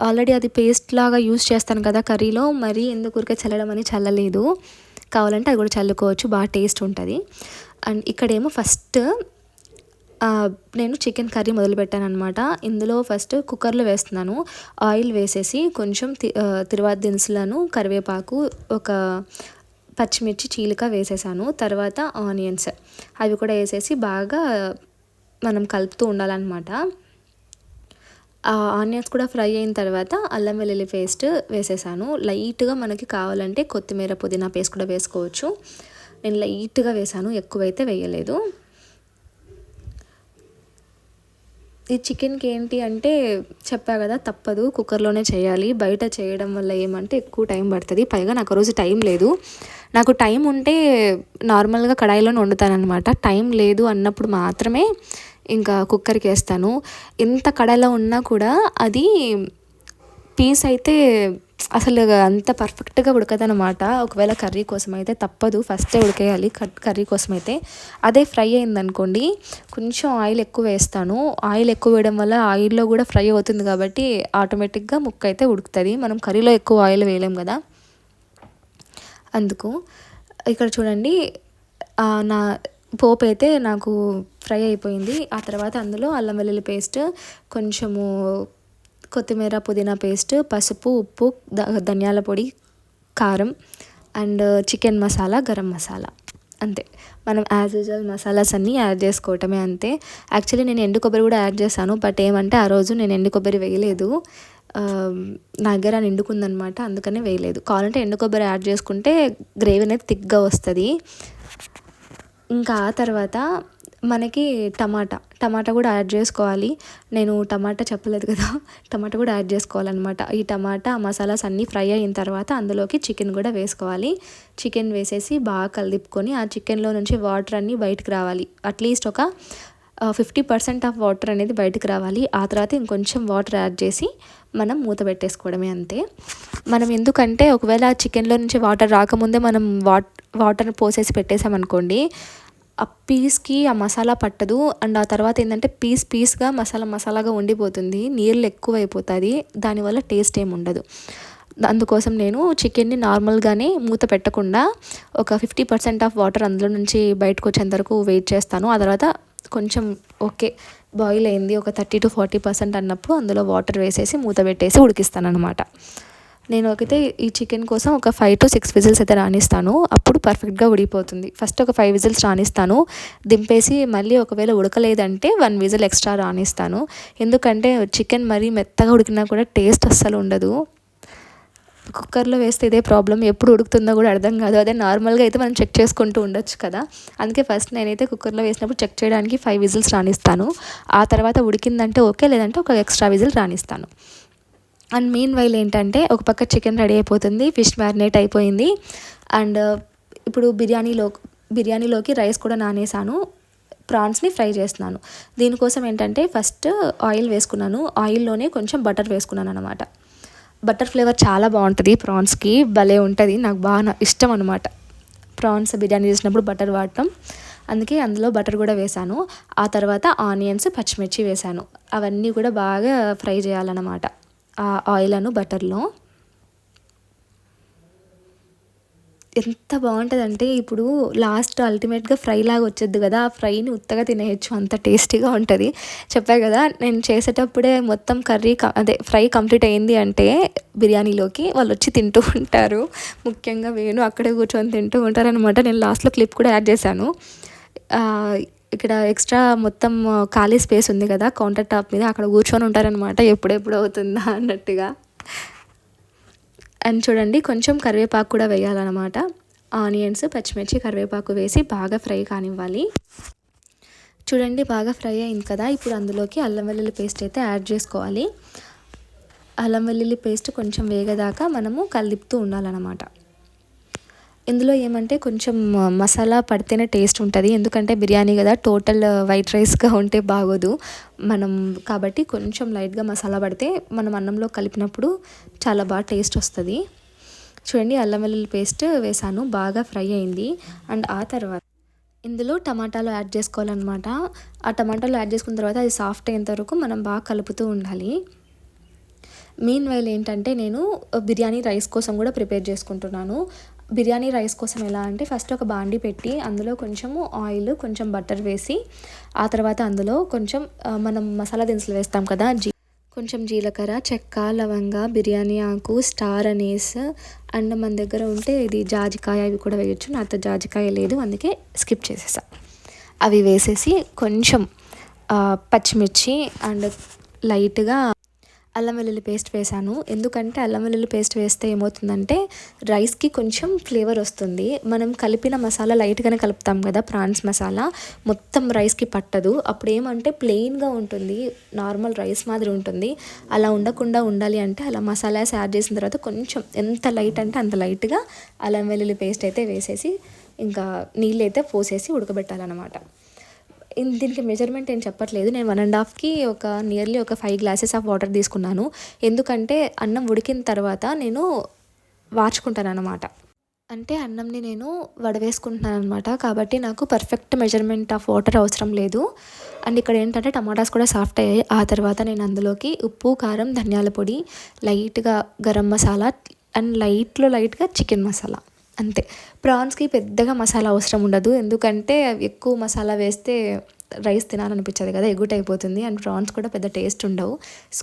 ఆల్రెడీ అది పేస్ట్ లాగా యూస్ చేస్తాను కదా కర్రీలో, మరి ఎందుకు ఊరికే చల్లడం అని చల్లలేదు, కావాలంటే అది కూడా చల్లుకోవచ్చు, బాగా టేస్ట్ ఉంటుంది. అండ్ ఇక్కడేమో ఫస్ట్ నేను చికెన్ కర్రీ మొదలుపెట్టాను అనమాట. ఇందులో ఫస్ట్ కుక్కర్లో వేస్తున్నాను, ఆయిల్ వేసేసి కొంచెం తిరువాత దినుసులను కరివేపాకు ఒక పచ్చిమిర్చి చీలిక వేసేసాను. తర్వాత ఆనియన్స్ అవి కూడా వేసేసి బాగా మనం కలుపుతూ ఉండాలన్నమాట. ఆ ఆనియన్స్ కూడా ఫ్రై అయిన తర్వాత అల్లం వెల్లుల్లి పేస్ట్ వేసేసాను. లైట్గా మనకి కావాలంటే కొత్తిమీర పుదీనా పేస్ట్ కూడా వేసుకోవచ్చు. నేను లైట్గా వేసాను, ఎక్కువైతే వేయలేదు. ఈ చికెన్కి ఏంటి అంటే చెప్పా కదా, తప్పదు, కుక్కర్లోనే చేయాలి. బయట చేయడం వల్ల ఏమంటే ఎక్కువ టైం పడుతుంది. పైగా నాకు రోజు టైం లేదు. నాకు టైం ఉంటే నార్మల్గా కడాయిలోనే వండుతానమాట. టైం లేదు అన్నప్పుడు మాత్రమే ఇంకా కుక్కర్కి వేస్తాను. ఎంత కడాయిలో ఉన్నా కూడా అది పీస్ అయితే అసలు అంత పర్ఫెక్ట్గా ఉడకదనమాట. ఒకవేళ కర్రీ కోసం అయితే తప్పదు, ఫస్టే ఉడికేయాలి కర్రీ కోసం అయితే. అదే ఫ్రై అయిందనుకోండి, కొంచెం ఆయిల్ ఎక్కువ వేస్తాను. ఆయిల్ ఎక్కువ వేయడం వల్ల ఆయిల్లో కూడా ఫ్రై అవుతుంది కాబట్టి ఆటోమేటిక్గా ముక్క అయితే ఉడుకుతుంది. మనం కర్రీలో ఎక్కువ ఆయిల్ వేయలేం కదా, అందుకు. ఇక్కడ చూడండి, నా పోపు అయితే నాకు ఫ్రై అయిపోయింది. ఆ తర్వాత అందులో అల్లం వెల్లుల్లి పేస్ట్, కొంచెము కొత్తిమీర పుదీనా పేస్ట్, పసుపు, ఉప్పు, ధనియాల పొడి, కారం అండ్ చికెన్ మసాలా, గరం మసాలా, అంతే. మనం యాజ్ యూజువల్ మసాలాస్ అన్నీ యాడ్ చేసుకోవటమే, అంతే. యాక్చువల్లీ నేను ఎండు కొబ్బరి కూడా యాడ్ చేశాను, బట్ ఏమంటే ఆ రోజు నేను ఎండు కొబ్బరి వేయలేదు. నా దగ్గర నిండుకుందనమాట, అందుకనే వేయలేదు. కావాలంటే ఎండు కొబ్బరి యాడ్ చేసుకుంటే గ్రేవీ అనేది థిక్గా వస్తుంది. ఇంకా ఆ తర్వాత మనకి టమాటా కూడా యాడ్ చేసుకోవాలి. నేను టమాటా చెప్పలేదు కదా, టమాటా కూడా యాడ్ చేసుకోవాలన్నమాట. ఈ టమాటా మసాలాస్ అన్నీ ఫ్రై అయిన తర్వాత అందులోకి చికెన్ కూడా వేసుకోవాలి. చికెన్ వేసేసి బాగా కలిపుకొని ఆ చికెన్లో నుంచి వాటర్ అన్నీ బయటకు రావాలి. అట్లీస్ట్ ఒక 50% ఆఫ్ వాటర్ అనేది బయటకు రావాలి. ఆ తర్వాత ఇంకొంచెం వాటర్ యాడ్ చేసి మనం మూత పెట్టేసుకోవడమే, అంతే. మనం ఎందుకంటే ఒకవేళ చికెన్లో నుంచి వాటర్ రాకముందే మనం వాటర్ పోసేసి పెట్టేసామనుకోండి, ఆ పీస్కి ఆ మసాలా పట్టదు. అండ్ ఆ తర్వాత ఏంటంటే పీస్గా మసాలాగా ఉండిపోతుంది, నీళ్ళు ఎక్కువ అయిపోతుంది, దానివల్ల టేస్ట్ ఏమి ఉండదు. అందుకోసం నేను చికెన్ని నార్మల్గానే మూత పెట్టకుండా ఒక 50% ఆఫ్ వాటర్ అందులో నుంచి బయటకు వచ్చేంత వరకు వెయిట్ చేస్తాను. ఆ తర్వాత కొంచెం ఓకే బాయిల్ అయింది, ఒక 30 to 40% అన్నప్పుడు అందులో వాటర్ వేసేసి మూత పెట్టేసి ఉడికిస్తాను అనమాట. నేను అయితే ఈ చికెన్ కోసం ఒక 5 to 6 విజిల్స్ అయితే రానిస్తాను, అప్పుడు పర్ఫెక్ట్గా ఉడికిపోతుంది. ఫస్ట్ ఒక 5 విజిల్స్ రానిస్తాను, దింపేసి మళ్ళీ ఒకవేళ ఉడకలేదంటే 1 విజిల్ ఎక్స్ట్రా రానిస్తాను. ఎందుకంటే చికెన్ మరీ మెత్తగా ఉడికినా కూడా టేస్ట్ అస్సలు ఉండదు. కుక్కర్లో వేస్తే ఇదే ప్రాబ్లం, ఎప్పుడు ఉడుకుతుందో కూడా అర్థం కాదు. అదే నార్మల్గా అయితే మనం చెక్ చేసుకుంటూ ఉండొచ్చు కదా, అందుకే ఫస్ట్ నేనైతే కుక్కర్లో వేసినప్పుడు చెక్ చేయడానికి 5 విజిల్స్ రానిస్తాను. ఆ తర్వాత ఉడికిందంటే ఓకే, లేదంటే ఒక ఎక్స్ట్రా విజిల్ రానిస్తాను. అండ్ మీన్ వైల్ ఏంటంటే ఒక పక్క చికెన్ రెడీ అయిపోతుంది, ఫిష్ మ్యారినేట్ అయిపోయింది. అండ్ ఇప్పుడు బిర్యానీలోకి రైస్ కూడా నానేసాను, ప్రాన్స్ని ఫ్రై చేస్తున్నాను. దీనికోసం ఏంటంటే ఫస్ట్ ఆయిల్ వేసుకున్నాను, ఆయిల్లోనే కొంచెం బటర్ వేసుకున్నాను అనమాట. బటర్ ఫ్లేవర్ చాలా బాగుంటుంది ప్రాన్స్కి, భలే ఉంటుంది, నాకు బాగా ఇష్టం అనమాట. ప్రాన్స్ బిర్యానీ చేసినప్పుడు బటర్ వాడటం, అందుకే అందులో బటర్ కూడా వేసాను. ఆ తర్వాత ఆనియన్స్, పచ్చిమిర్చి వేసాను. అవన్నీ కూడా బాగా ఫ్రై చేయాలన్నమాట ఆ ఆయిల్ బటర్లో. ఎంత బాగుంటుందంటే ఇప్పుడు లాస్ట్ అల్టిమేట్గా ఫ్రై లాగా వచ్చేది కదా, ఆ ఫ్రైని ఉత్తగా తినేయచ్చు, అంత టేస్టీగా ఉంటుంది. చెప్పా కదా, నేను చేసేటప్పుడే మొత్తం ఫ్రై కంప్లీట్ అయింది అంటే బిర్యానీలోకి వాళ్ళు వచ్చి తింటూ ఉంటారు. ముఖ్యంగా వేణు అక్కడే కూర్చొని తింటూ ఉంటారనమాట. నేను లాస్ట్లో క్లిప్ కూడా యాడ్ చేశాను. ఇక్కడ ఎక్స్ట్రా మొత్తం ఖాళీ స్పేస్ ఉంది కదా కౌంటర్ టాప్ మీద, అక్కడ కూర్చొని ఉంటారనమాట, ఎప్పుడెప్పుడు అవుతుందా అన్నట్టుగా. అండ్ చూడండి, కొంచెం కరివేపాకు కూడా వేయాలన్నమాట. ఆనియన్స్, పచ్చిమిర్చి, కరివేపాకు వేసి బాగా ఫ్రై కానివ్వాలి. చూడండి బాగా ఫ్రై అయింది కదా, ఇప్పుడు అందులోకి అల్లం వెల్లుల్లి పేస్ట్ అయితే యాడ్ చేసుకోవాలి. అల్లం వెల్లుల్లి పేస్ట్ కొంచెం వేగదాకా మనము కలుపుతూ ఉండాలన్నమాట. ఇందులో ఏమంటే కొంచెం మసాలా పడితేనే టేస్ట్ ఉంటుంది, ఎందుకంటే బిర్యానీ కదా, టోటల్ వైట్ రైస్గా ఉంటే బాగోదు మనం, కాబట్టి కొంచెం లైట్గా మసాలా పడితే మనం అన్నంలో కలిపినప్పుడు చాలా బాగా టేస్ట్ వస్తుంది. చూడండి అల్లం వెల్లుల్లి పేస్ట్ వేసాను, బాగా ఫ్రై అయింది. అండ్ ఆ తర్వాత ఇందులో టమాటాలు యాడ్ చేసుకోవాలన్నమాట. ఆ టమాటాలు యాడ్ చేసుకున్న తర్వాత అది సాఫ్ట్ అయ్యేంత వరకు మనం బాగా కలుపుతూ ఉండాలి. మీన్ వైల్ ఏంటంటే నేను బిర్యానీ రైస్ కోసం కూడా ప్రిపేర్ చేసుకుంటున్నాను. బిర్యానీ రైస్ కోసం ఎలా అంటే ఫస్ట్ ఒక బాండి పెట్టి అందులో కొంచెము ఆయిల్, కొంచెం బటర్ వేసి, ఆ తర్వాత అందులో కొంచెం మనం మసాలా దినుసులు వేస్తాం కదా, కొంచెం జీలకర్ర, చెక్క, లవంగ, బిర్యానీ ఆకు, స్టార్ అనీస్ అండ్ మన దగ్గర ఉంటే ఇది జాజికాయ ఇవి కూడా వేయొచ్చు. నాతో జాజికాయ లేదు, అందుకే స్కిప్ చేసేసా. అవి వేసేసి కొంచెం పచ్చిమిర్చి అండ్ లైట్గా అల్లం వెల్లుల్లి పేస్ట్ వేసాను. ఎందుకంటే అల్లం వెల్లుల్లి పేస్ట్ వేస్తే ఏమవుతుందంటే రైస్కి కొంచెం ఫ్లేవర్ వస్తుంది. మనం కలిపిన మసాలా లైట్గానే కలుపుతాం కదా, ప్రాన్స్ మసాలా మొత్తం రైస్కి పట్టదు. అప్పుడు ఏమంటే ప్లెయిన్గా ఉంటుంది, నార్మల్ రైస్ మాదిరి ఉంటుంది. అలా ఉండకుండా ఉండాలి అంటే అలా మసాలాస్ యాడ్ చేసిన తర్వాత కొంచెం ఎంత లైట్ అంటే అంత లైట్గా అల్లం వెల్లుల్లి పేస్ట్ అయితే వేసేసి ఇంకా నీళ్ళు అయితే పోసేసి ఉడకబెట్టాలన్నమాట. దీనికి మెజర్మెంట్ ఏం చెప్పట్లేదు. నేను 1.5కి నియర్లీ ఒక 5 గ్లాసెస్ ఆఫ్ వాటర్ తీసుకున్నాను. ఎందుకంటే అన్నం ఉడికిన తర్వాత నేను వార్చుకుంటాను అన్నమాట. అంటే అన్నంని నేను వడవేసుకుంటున్నాను అనమాట. కాబట్టి నాకు పర్ఫెక్ట్ మెజర్మెంట్ ఆఫ్ వాటర్ అవసరం లేదు. అండ్ ఇక్కడ ఏంటంటే టమాటాస్ కూడా సాఫ్ట్ అయ్యాయి. ఆ తర్వాత నేను అందులోకి ఉప్పు, కారం, ధనియాల పొడి, లైట్గా గరం మసాలా అండ్ లైట్గా చికెన్ మసాలా, అంతే. ప్రాన్స్కి పెద్దగా మసాలా అవసరం ఉండదు. ఎందుకంటే ఎక్కువ మసాలా వేస్తే రైస్ తినాలనిపించదు కదా, ఎగుట్ అయిపోతుంది. అండ్ ప్రాన్స్ కూడా పెద్ద టేస్ట్ ఉండవు.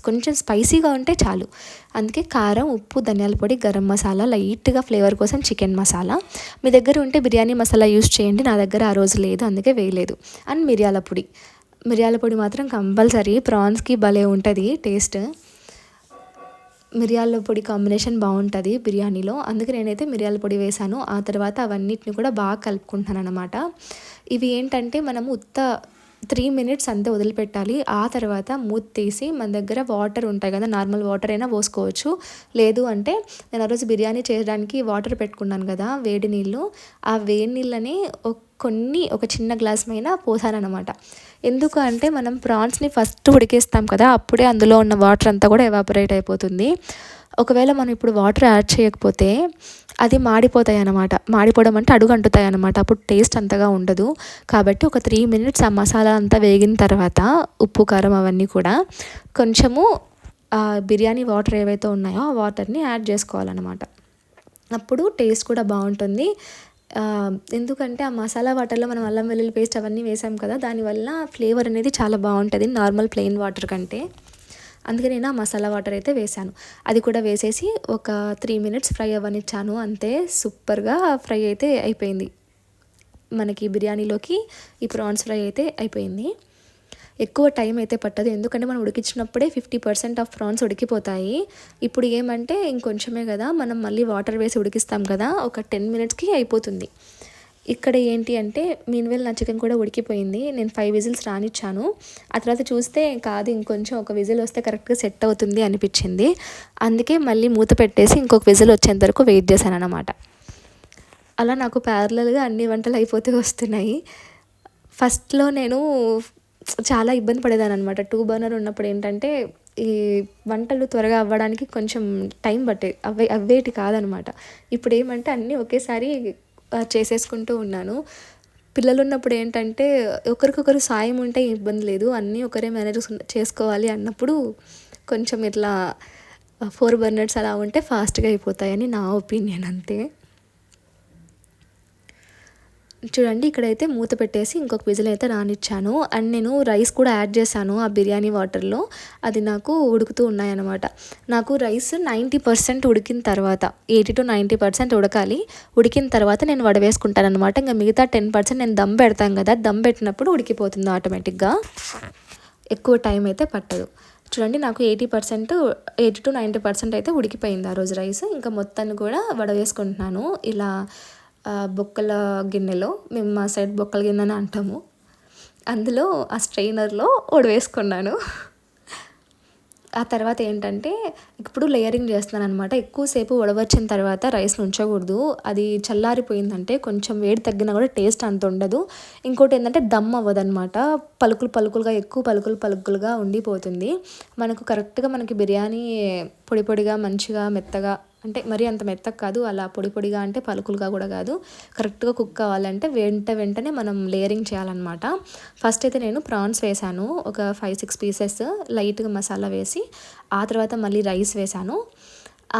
కొంచెం స్పైసీగా ఉంటే చాలు. అందుకే కారం, ఉప్పు, ధనియాల పొడి, గరం మసాలా, లైట్గా ఫ్లేవర్ కోసం చికెన్ మసాలా. మీ దగ్గర ఉంటే బిర్యానీ మసాలా యూస్ చేయండి. నా దగ్గర ఆ రోజు లేదు, అందుకే వేయలేదు. అండ్ మిరియాల పొడి మాత్రం కంపల్సరీ. ప్రాన్స్కి భలే ఉంటుంది టేస్ట్. మిరియాల పొడి కాంబినేషన్ బాగుంటుంది బిర్యానీలో, అందుకే నేనైతే మిరియాల పొడి వేసాను. ఆ తర్వాత అవన్నిటిని కూడా బాగా కలుపుకుంటున్నాను అనమాట. ఇవి ఏంటంటే మనము 3 మినిట్స్ అంతే వదిలిపెట్టాలి. ఆ తర్వాత మూత తీసి మన దగ్గర వాటర్ ఉంటాయి కదా, నార్మల్ వాటర్ అయినా పోసుకోవచ్చు. లేదు అంటే నేను ఆ రోజు బిర్యానీ చేయడానికి వాటర్ పెట్టుకున్నాను కదా, వేడి నీళ్ళు, ఆ వేడి నీళ్ళని ఒక చిన్న గ్లాస్ పైన పోసానమాట. ఎందుకు అంటే మనం ప్రాన్స్ని ఫస్ట్ ఉడికేస్తాం కదా, అప్పుడే అందులో ఉన్న వాటర్ అంతా కూడా ఎవాపరేట్ అయిపోతుంది. ఒకవేళ మనం ఇప్పుడు వాటర్ యాడ్ చేయకపోతే అది మాడిపోతాయి అన్నమాట. మాడిపోవడం అంటే అడుగు అంటుతాయి అన్నమాట. అప్పుడు టేస్ట్ అంతగా ఉండదు. కాబట్టి ఒక 3 మినిట్స్ ఆ మసాలా అంతా వేగిన తర్వాత ఉప్పు, కారం అవన్నీ కూడా కొంచెము బిర్యానీ వాటర్ ఏవైతే ఉన్నాయో ఆ వాటర్ని యాడ్ చేసుకోవాలన్నమాట. అప్పుడు టేస్ట్ కూడా బాగుంటుంది. ఎందుకంటే ఆ మసాలా వాటర్లో మనం అల్లం వెల్లుల్లి పేస్ట్ అవన్నీ వేసాం కదా, దానివల్ల ఫ్లేవర్ అనేది చాలా బాగుంటుంది నార్మల్ ప్లెయిన్ వాటర్ కంటే. అందుకే నేను ఆ మసాలా వాటర్ అయితే వేసాను. అది కూడా వేసేసి ఒక 3 మినిట్స్ ఫ్రై అవ్వనిచ్చాను. అంతే, సూపర్గా ఫ్రై అయితే అయిపోయింది. మనకి బిర్యానీలోకి ఈ ప్రాన్స్ ఫ్రై అయితే అయిపోయింది. ఎక్కువ టైం అయితే పట్టదు, ఎందుకంటే మనం ఉడికించినప్పుడే 50% ఆఫ్ ప్రాన్స్ ఉడికిపోతాయి. ఇప్పుడు ఏమంటే ఇంకొంచెమే కదా, మనం మళ్ళీ వాటర్ వేసి ఉడికిస్తాం కదా, ఒక 10 మినిట్స్కి అయిపోతుంది. ఇక్కడ ఏంటి అంటే మీన్వేల్ నా చికెన్ కూడా ఉడికిపోయింది. నేను 5 విజిల్స్ రానిచ్చాను. ఆ తర్వాత చూస్తే కాదు, ఇంకొంచెం ఒక విజిల్ వస్తే కరెక్ట్గా సెట్ అవుతుంది అనిపించింది. అందుకే మళ్ళీ మూత పెట్టేసి ఇంకొక విజిల్ వచ్చేంత వరకు వెయిట్ చేశాను అన్నమాట. అలా నాకు ప్యారలల్గా అన్ని వంటలు అయిపోతూ వస్తున్నాయి. ఫస్ట్లో నేను చాలా ఇబ్బంది పడేదాన్ని అనమాట. 2 బర్నర్ ఉన్నప్పుడు ఏంటంటే ఈ వంటలు త్వరగా అవ్వడానికి కొంచెం టైం పట్టేది, అవ్వేటి కాదనమాట. ఇప్పుడు ఏమంటే అన్నీ ఒకేసారి చేసేసుకుంటూ ఉన్నాను. పిల్లలు ఉన్నప్పుడు ఏంటంటే ఒకరికొకరు సాయం ఉంటే ఇబ్బంది లేదు, అన్నీ ఒకరే మేనేజ్ చేసుకోవాలి అన్నప్పుడు కొంచెం ఇట్లా 4 బర్నర్స్ అలా ఉంటే ఫాస్ట్గా అయిపోతాయని నా ఒపీనియన్, అంతే. చూడండి, ఇక్కడైతే మూత పెట్టేసి ఇంకొక విజిల్ అయితే రానిచ్చాను. అండ్ నేను రైస్ కూడా యాడ్ చేశాను ఆ బిర్యానీ వాటర్లో. అది నాకు ఉడుకుతూ ఉన్నాయన్నమాట. నాకు రైస్ 90% ఉడికిన తర్వాత, 80 to 90% ఉడకాలి. ఉడికిన తర్వాత నేను వడవేసుకుంటాను అనమాట. ఇంకా మిగతా 10% నేను దమ్ పెడతాను కదా, దమ్ పెట్టినప్పుడు ఉడికిపోతుంది ఆటోమేటిక్గా, ఎక్కువ టైం అయితే పట్టదు. చూడండి, నాకు 80 to 90% అయితే ఉడికిపోయింది ఆ రోజు రైస్. ఇంకా మొత్తాన్ని కూడా వడవేసుకుంటున్నాను ఇలా బొక్కల గిన్నెలో. మేము మా సైడ్ బొక్కల గిన్నె అని అంటాము. అందులో ఆ స్ట్రైనర్లో వడవేసుకున్నాను. ఆ తర్వాత ఏంటంటే ఇప్పుడు లేయరింగ్ చేస్తున్నాను అనమాట. ఎక్కువసేపు వడవచ్చిన తర్వాత రైస్ని ఉంచకూడదు. అది చల్లారిపోయిందంటే కొంచెం వేడి తగ్గినా కూడా టేస్ట్ అంత ఉండదు. ఇంకోటి ఏంటంటే దమ్ అవ్వదనమాట. ఎక్కువ పలుకులుగా ఉండిపోతుంది. మనకి బిర్యానీ పొడిగా మంచిగా మెత్తగా, అంటే మరీ అంత మెత్తగా కాదు, అలా పొడిగా అంటే పలుకులుగా కూడా కాదు, కరెక్ట్గా కుక్ కావాలంటే వెంటనే మనం లేయరింగ్ చేయాలన్నమాట. ఫస్ట్ అయితే నేను ప్రాన్స్ వేసాను, ఒక 5-6 పీసెస్ లైట్గా మసాలా వేసి. ఆ తర్వాత మళ్ళీ రైస్ వేసాను.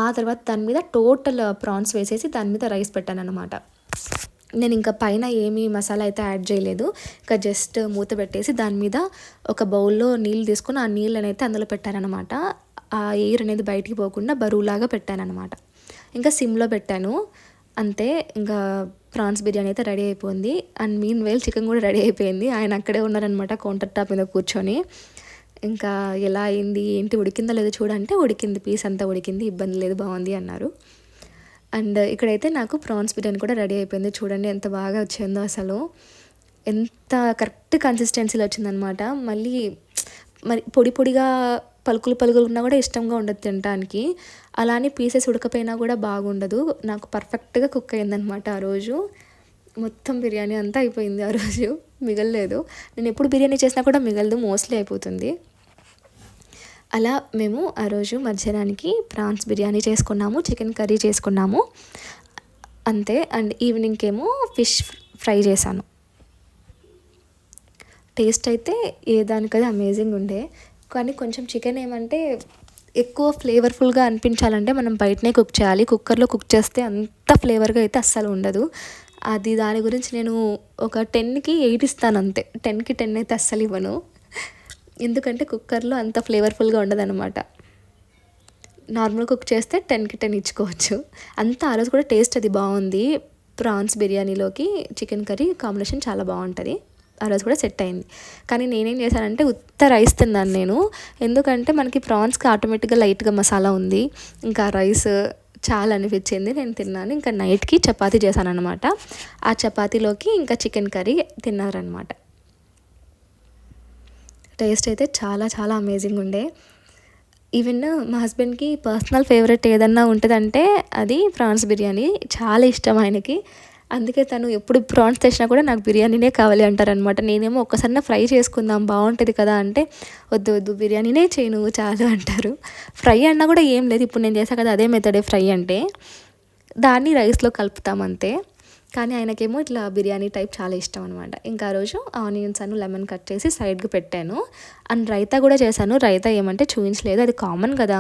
ఆ తర్వాత దాని మీద టోటల్ ప్రాన్స్ వేసేసి దాని మీద రైస్ పెట్టాను అనమాట. నేను ఇంకా పైన ఏమీ మసాలా అయితే యాడ్ చేయలేదు. ఇంకా జస్ట్ మూత పెట్టేసి దాని మీద ఒక బౌల్లో నీళ్ళు తీసుకొని ఆ నీళ్ళని అయితే అందులో పెట్టానన్నమాట. ఆ ఎయిర్ అనేది బయటికి పోకుండా బరువులాగా పెట్టానన్నమాట. ఇంకా సిమ్లో పెట్టాను అంతే. ఇంకా ప్రాన్స్ బిర్యానీ అయితే రెడీ అయిపోయింది. అండ్ మీన్ వేల్ చికెన్ కూడా రెడీ అయిపోయింది. ఆయన అక్కడే ఉన్నారనమాట కౌంటర్ టాప్ మీద కూర్చొని. ఇంకా ఎలా అయింది ఏంటి, ఉడికిందో లేదో చూడంటే ఉడికింది, పీస్ అంతా ఉడికింది, ఇబ్బంది లేదు, బాగుంది అన్నారు. అండ్ ఇక్కడైతే నాకు ప్రాన్స్ బిర్యానీ కూడా రెడీ అయిపోయింది. చూడండి ఎంత బాగా వచ్చిందో, అసలు ఎంత కరెక్ట్ కన్సిస్టెన్సీలో వచ్చిందనమాట. మళ్ళీ మరి పొడి పొడిగా పలుకులు పలుకులు ఉన్నా కూడా ఇష్టంగా ఉండదు తినడానికి. అలానే పీసెస్ ఉడకపోయినా కూడా బాగుండదు. నాకు పర్ఫెక్ట్గా కుక్ అయిందనమాట ఆ రోజు. మొత్తం బిర్యానీ అంతా అయిపోయింది ఆ రోజు, మిగలలేదు. నేను ఎప్పుడు బిర్యానీ చేసినా కూడా మిగలదు, మోస్ట్లీ అయిపోతుంది. అలా మేము ఆ రోజు మధ్యాహ్నానికి ప్రాన్స్ బిర్యానీ చేసుకున్నాము, చికెన్ కర్రీ చేసుకున్నాము అంతే. అండ్ ఈవినింగ్కి ఏమో ఫిష్ ఫ్రై చేశాను. టేస్ట్ అయితే ఏ దానికదే అమేజింగ్ ఉండే. కానీ కొంచెం చికెన్ ఏమంటే ఎక్కువ ఫ్లేవర్ఫుల్గా అనిపించాలంటే మనం బయటనే కుక్ చేయాలి. కుక్కర్లో కుక్ చేస్తే అంత ఫ్లేవర్గా అయితే అస్సలు ఉండదు. అది దాని గురించి నేను ఒక 10కి 8 ఇస్తాను అంతే. 10కి 10 అయితే అస్సలు ఇవ్వను, ఎందుకంటే కుక్కర్లో అంత ఫ్లేవర్ఫుల్గా ఉండదన్నమాట. నార్మల్ కుక్ చేస్తే 10కి 10 ఇచ్చుకోవచ్చు. అంతా ఆ రోజు కూడా టేస్ట్ అది బాగుంది. ప్రాన్స్ బిర్యానీలోకి చికెన్ కర్రీ కాంబినేషన్ చాలా బాగుంటుంది. ఆ రోజు కూడా సెట్ అయింది. కానీ నేనేం చేశానంటే ఉత్త రైస్ తిన్నాను నేను. ఎందుకంటే మనకి ప్రాన్స్కి ఆటోమేటిక్గా లైట్గా మసాలా ఉంది, ఇంకా రైస్ చాలా అనిపించింది, నేను తిన్నాను. ఇంకా నైట్కి చపాతీ చేశాను అనమాట. ఆ చపాతీలోకి ఇంకా చికెన్ కర్రీ తిన్నారనమాట. టేస్ట్ అయితే చాలా చాలా అమేజింగ్ ఉండే. ఈవెన్ మా హస్బెండ్కి పర్సనల్ ఫేవరెట్ ఏదన్నా ఉంటుందంటే అది ప్రాన్స్ బిర్యానీ, చాలా ఇష్టం ఆయనకి. అందుకే తను ఎప్పుడు ప్రాన్స్ తెచ్చినా కూడా నాకు బిర్యానీనే కావాలి అంటారనమాట. నేనేమో ఒక్కసారి ఫ్రై చేసుకుందాం బాగుంటుంది కదా అంటే, వద్దు వద్దు బిర్యానీనే చేయి నువ్వు చాలు అంటారు. ఫ్రై అన్నా కూడా ఏం లేదు, ఇప్పుడు నేను చేసా కదా అదే మెథడే ఫ్రై అంటే, దాన్ని రైస్లో కలుపుతామంతే. కానీ ఆయనకేమో ఇట్లా బిర్యానీ టైప్ చాలా ఇష్టం అనమాట. ఇంకా ఆ రోజు ఆనియన్స్ అను లెమన్ కట్ చేసి సైడ్కి పెట్టాను. అండ్ రైతా కూడా చేశాను. రైతా ఏమంటే చూపించలేదు, అది కామన్ కదా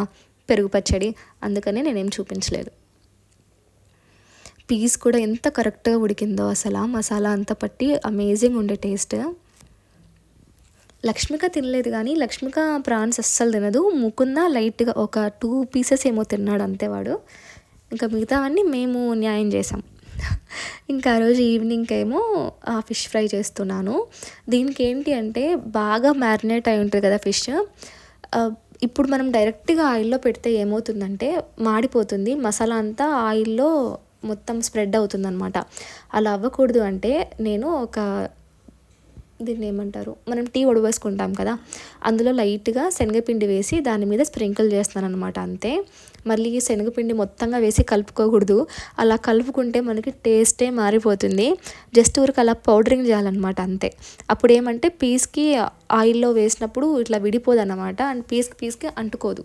పెరుగు పచ్చడి, అందుకనే నేనేం చూపించలేదు. పీస్ కూడా ఎంత కరెక్ట్గా ఉడికిందో అసలు, మసాలా అంతా పట్టి అమేజింగ్ ఉండే టేస్ట్. లక్ష్మిక తినలేదు, కానీ లక్ష్మిక ప్రాన్స్ అస్సలు తినదు. ముకుంద లైట్గా ఒక 2 పీసెస్ ఏమో తిన్నాడు అంతే వాడు. ఇంకా మిగతావన్నీ మేము న్యాయం చేసాం. ఇంకా ఆ రోజు ఈవినింగ్ ఏమో ఫిష్ ఫ్రై చేస్తున్నాను. దీనికి ఏంటి అంటే బాగా మ్యారినేట్ అయి ఉంటుంది కదా ఫిష్. ఇప్పుడు మనం డైరెక్ట్గా ఆయిల్లో పెడితే ఏమవుతుందంటే మాడిపోతుంది, మసాలా అంతా ఆయిల్లో మొత్తం స్ప్రెడ్ అవుతుందన్నమాట. అలా అవ్వకూడదు అంటే నేను దీన్ని ఏమంటారు, మనం టీ వడవేసుకుంటాం కదా, అందులో లైట్గా శనగపిండి వేసి దాని మీద స్ప్రింకిల్ చేస్తాను అనమాట అంతే. మళ్ళీ శనగపిండి మొత్తంగా వేసి కలుపుకోకూడదు. అలా కలుపుకుంటే మనకి టేస్టే మారిపోతుంది. జస్ట్ ఊరికి అలా పౌడరింగ్ చేయాలన్నమాట అంతే. అప్పుడు ఏమంటే పీస్కి ఆయిల్లో వేసినప్పుడు ఇట్లా విడిపోదు అన్నమాట, అండ్ పీస్కి అంటుకోదు,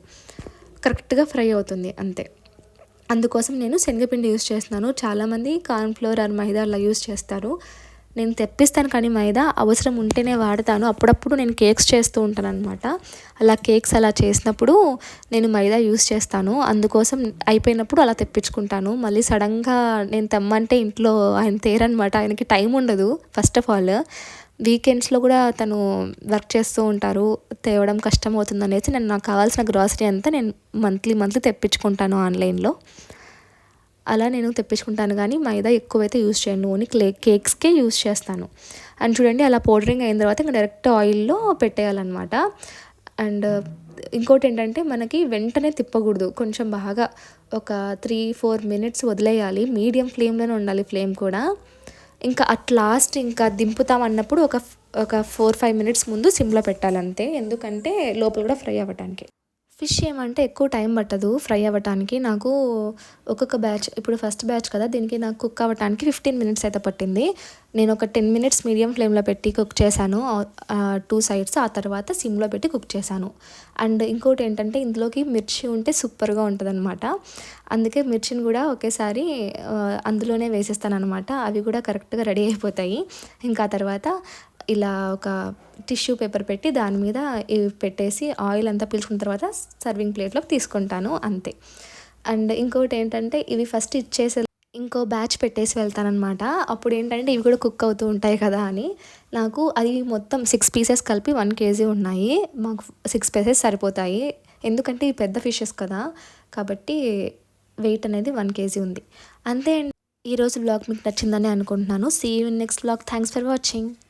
కరెక్ట్గా ఫ్రై అవుతుంది అంతే. అందుకోసం నేను శనగపిండి యూస్ చేస్తున్నాను. చాలామంది కార్న్ఫ్లోర్ ఆర్ మైదా అలా యూస్ చేస్తారు. నేను తెప్పిస్తాను కానీ మైదా అవసరం ఉంటేనే వాడతాను. అప్పుడప్పుడు నేను కేక్స్ చేస్తూ ఉంటాను అనమాట. అలా కేక్స్ అలా చేసినప్పుడు నేను మైదా యూస్ చేస్తాను. అందుకోసం అయిపోయినప్పుడు అలా తెప్పించుకుంటాను. మళ్ళీ సడన్గా నేను తెమ్మంటే ఇంట్లో ఆయన తేరనమాట, ఆయనకి టైం ఉండదు. ఫస్ట్ ఆఫ్ ఆల్ వీకెండ్స్లో కూడా తను వర్క్ చేస్తూ ఉంటారు, తేవడం కష్టం అవుతుంది అనేసి నేను నాకు కావాల్సిన గ్రాసరీ అంతా నేను మంత్లీ తెప్పించుకుంటాను ఆన్లైన్లో. అలా నేను తెప్పించుకుంటాను, కానీ మైదా ఎక్కువైతే యూస్ చేయను, ఓన్లీ కేక్స్కే యూస్ చేస్తాను. అండ్ చూడండి అలా పౌడరింగ్ అయిన తర్వాత ఇంకా డైరెక్ట్ ఆయిల్లో పెట్టేయాలన్నమాట. అండ్ ఇంకోటి ఏంటంటే మనకి వెంటనే తిప్పకూడదు, కొంచెం బాగా ఒక 3-4 మినిట్స్ వదిలేయాలి. మీడియం ఫ్లేమ్లోనే ఉండాలి ఫ్లేమ్ కూడా. ఇంకా అట్ లాస్ట్ ఇంకా దింపుతాం అన్నప్పుడు ఒక 4-5 మినిట్స్ ముందు సిమ్లో పెట్టాలంతే, ఎందుకంటే లోపల కూడా ఫ్రై అవ్వడానికి. ఫిష్ ఏమంటే ఎక్కువ టైం పట్టదు ఫ్రై అవ్వటానికి. నాకు ఒక్కొక్క బ్యాచ్, ఇప్పుడు ఫస్ట్ బ్యాచ్ కదా, దీనికి నాకు కుక్ అవ్వటానికి 15 మినిట్స్ అయితే పట్టింది. నేను ఒక 10 మినిట్స్ మీడియం ఫ్లేమ్లో పెట్టి కుక్ చేశాను 2 సైడ్స్, ఆ తర్వాత సిమ్లో పెట్టి కుక్ చేశాను. అండ్ ఇంకోటి ఏంటంటే ఇందులోకి మిర్చి ఉంటే సూపర్గా ఉంటుంది అనమాట. అందుకే మిర్చిని కూడా ఒకేసారి అందులోనే వేసేస్తాను అనమాట. అవి కూడా కరెక్ట్గా రెడీ అయిపోతాయి. ఇంకా తర్వాత ఇలా ఒక టిష్యూ పేపర్ పెట్టి దాని మీద ఇవి పెట్టేసి ఆయిల్ అంతా పీల్చుకున్న తర్వాత సర్వింగ్ ప్లేట్లోకి తీసుకుంటాను అంతే. అండ్ ఇంకొకటి ఏంటంటే ఇవి ఫస్ట్ ఇచ్చేసే ఇంకో బ్యాచ్ పెట్టేసి వెళ్తాననమాట. అప్పుడేంటంటే ఇవి కూడా కుక్ అవుతూ ఉంటాయి కదా అని. నాకు అది మొత్తం 6 పీసెస్ కలిపి 1 కేజీ ఉన్నాయి. మాకు 6 పీసెస్ సరిపోతాయి. ఎందుకంటే ఇవి పెద్ద ఫిషెస్ కదా! కాబట్టి వెయిట్ అనేది 1 కేజీ ఉంది. అంతే అండి. ఈరోజు వ్లాగ్ మీకు నచ్చిందని అనుకుంటున్నాను. See you in next vlog. Thanks for watching.